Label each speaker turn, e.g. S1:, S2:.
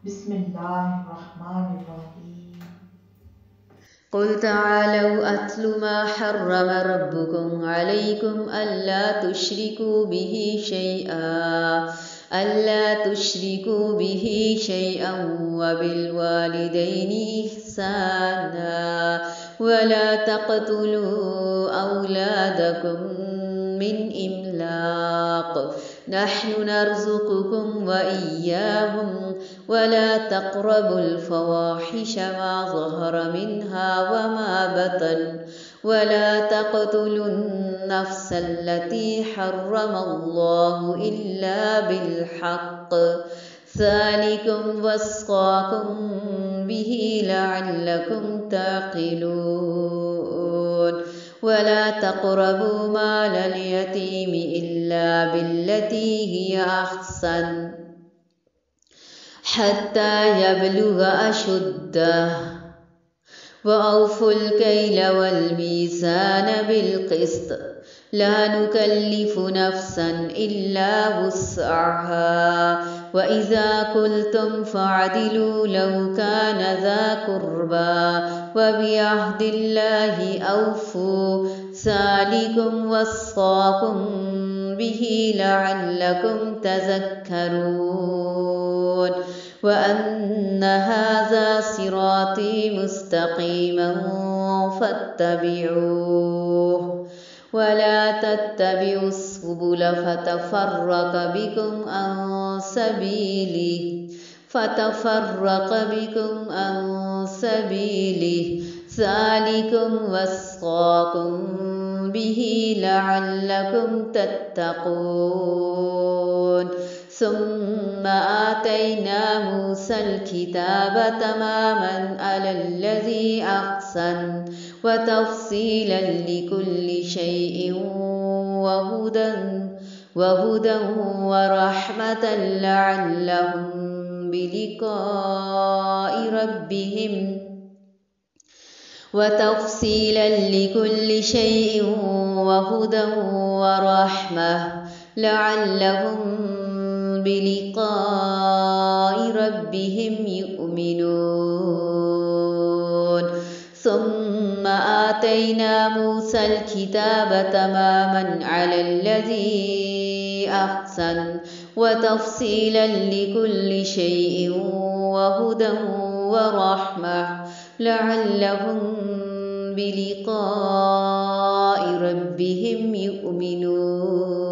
S1: بسم الله الرحمن الرحيم.
S2: قل تعالوا أتل ما حرم ربكم عليكم ألا تشركوا به شيئا وبالوالدين إحسانا ولا تقتلوا أولادكم من إملاق نحن نرزقكم وإياهم ولا تقربوا الفواحش ما ظهر منها وما بطن ولا تقتلوا النفس التي حرم الله إلا بالحق ذلكم وصاكم به لعلكم تعقلون ولا تقربوا مال اليتيم إلا بالتي هي أحسن حتى يبلغ أشده وأوفوا الكيل والميزان بالقسط لا نكلف نفسا إلا وسعها وإذا قلتم فاعدلوا لو كان ذا قربى وبعهد الله أوفوا ذلكم وصاكم به لعلكم تذكرون وأن هذا صراطي مستقيما فاتبعوه ولا تتبعوا السبل فتفرق بكم عن سبيله ذلكم وصاكم به لعلكم تتقون ثم آتينا موسى الكتاب تماما على الذي أحسن وتفصيلا لكل شيء وهدى ورحمة لعلهم بلقاء ربهم يؤمنون ثم آتينا موسى الكتاب تماما على الذي أحسن وتفصيلا لكل شيء وهدى ورحمة لعلهم بلقاء ربهم يؤمنون